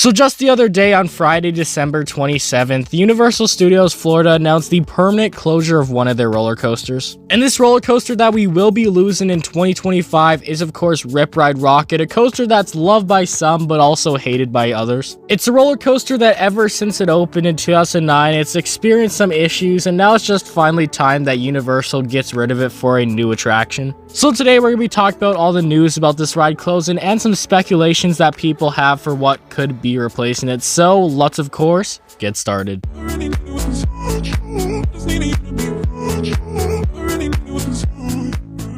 So just the other day on Friday, December 27th, Universal Studios Florida announced the permanent closure of one of their roller coasters. And this roller coaster that we will be losing in 2025 is of course Rip Ride Rockit, a coaster that's loved by some but also hated by others. It's a roller coaster that ever since it opened in 2009, it's experienced some issues, and now it's just finally time that Universal gets rid of it for a new attraction. So today we're going to be talking about all the news about this ride closing and some speculations that people have for what could be replacing it. So let's of course get started.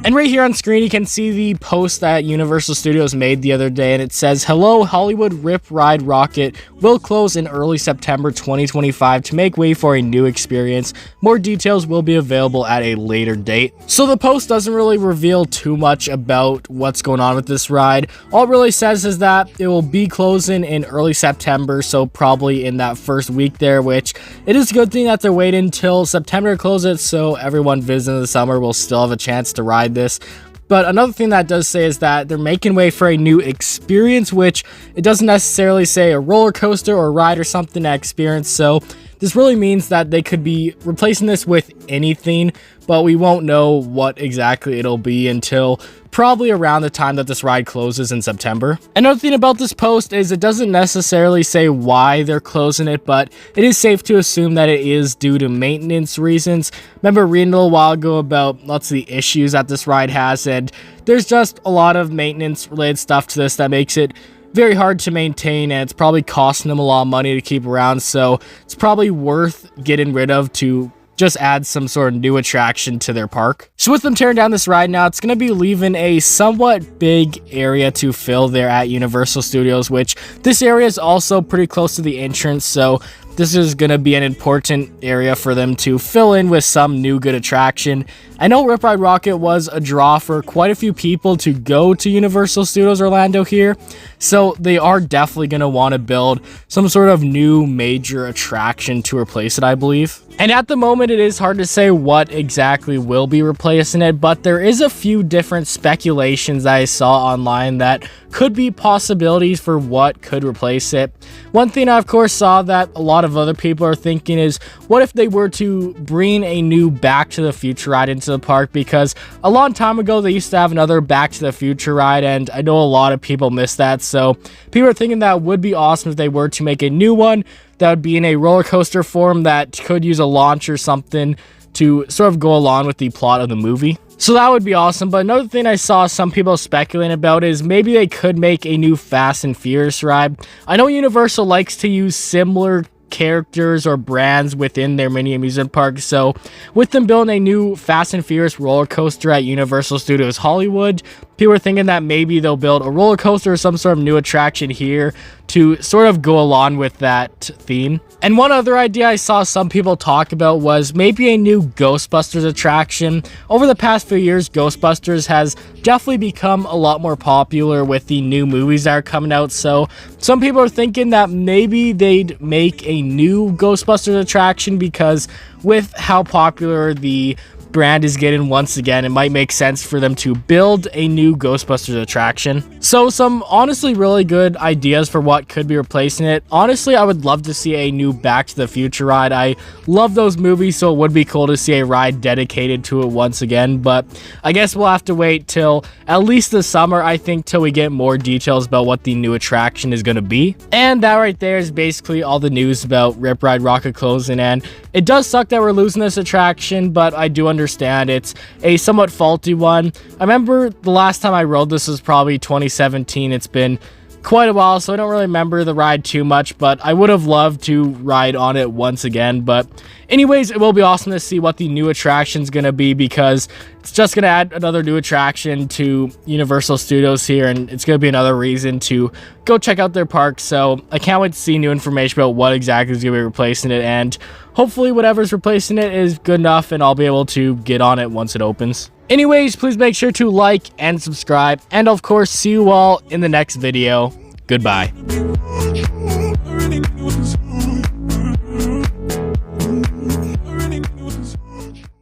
And right here on screen, you can see the post that Universal Studios made the other day, and it says, "Hello, Hollywood Rip Ride Rockit will close in early September 2025 to make way for a new experience. More details will be available at a later date." So the post doesn't really reveal too much about what's going on with this ride. All it really says is that it will be closing in early September, so probably in that first week there, which it is a good thing that they're waiting until September to close it, so everyone visiting the summer will still have a chance to ride this. But another thing that does say is that they're making way for a new experience, which it doesn't necessarily say a roller coaster or ride or something to experience. So this really means that they could be replacing this with anything, but we won't know what exactly it'll be until probably around the time that this ride closes in September. Another thing about this post is it doesn't necessarily say why they're closing it, but it is safe to assume that it is due to maintenance reasons. Remember reading a little while ago about lots of the issues that this ride has, and there's just a lot of maintenance related stuff to this that makes it very hard to maintain, and it's probably costing them a lot of money to keep around, so it's probably worth getting rid of to just add some sort of new attraction to their park. So with them tearing down this ride now, it's going to be leaving a somewhat big area to fill there at Universal Studios, which this area is also pretty close to the entrance, so this is going to be an important area for them to fill in with some new good attraction. I know Rip Ride Rockit was a draw for quite a few people to go to Universal Studios Orlando here, so they are definitely going to want to build some sort of new major attraction to replace it, I believe. And at the moment, it is hard to say what exactly will be replacing it, but there is a few different speculations that I saw online that could be possibilities for what could replace it. One thing I of course saw that a lot of other people are thinking is, what if they were to bring a new Back to the Future ride into the park? Because a long time ago they used to have another Back to the Future ride, and I know a lot of people miss that, so people are thinking that would be awesome if they were to make a new one that would be in a roller coaster form that could use a launch or something to sort of go along with the plot of the movie. So that would be awesome. But another thing I saw some people speculating about is maybe they could make a new Fast and Furious ride. I know Universal likes to use similar characters or brands within their mini amusement park, so with them building a new Fast and Furious roller coaster at Universal Studios Hollywood, people are thinking that maybe they'll build a roller coaster or some sort of new attraction here to sort of go along with that theme. And one other idea I saw some people talk about was maybe a new Ghostbusters attraction. Over the past few years, Ghostbusters has definitely become a lot more popular with the new movies that are coming out, so some people are thinking that maybe they'd make a new Ghostbusters attraction, because with how popular the brand is getting once again, it might make sense for them to build a new Ghostbusters attraction. So some honestly really good ideas for what could be replacing it. Honestly, I would love to see a new Back to the Future ride. I love those movies, so it would be cool to see a ride dedicated to it once again, but I guess we'll have to wait till at least the summer, I think, till we get more details about what the new attraction is going to be. And that right there is basically all the news about Rip Ride Rockit closing, and it does suck that we're losing this attraction, but I do understand it's a somewhat faulty one. I remember the last time I rode this was probably 2017. It's been quite a while, so I don't really remember the ride too much, but I would have loved to ride on it once again. But anyways, it will be awesome to see what the new attraction is going to be, because it's just going to add another new attraction to Universal Studios here, and it's going to be another reason to go check out their park. So I can't wait to see new information about what exactly is going to be replacing it, and hopefully whatever's replacing it is good enough and I'll be able to get on it once it opens. Anyways, please make sure to like and subscribe, and of course, see you all in the next video. Goodbye.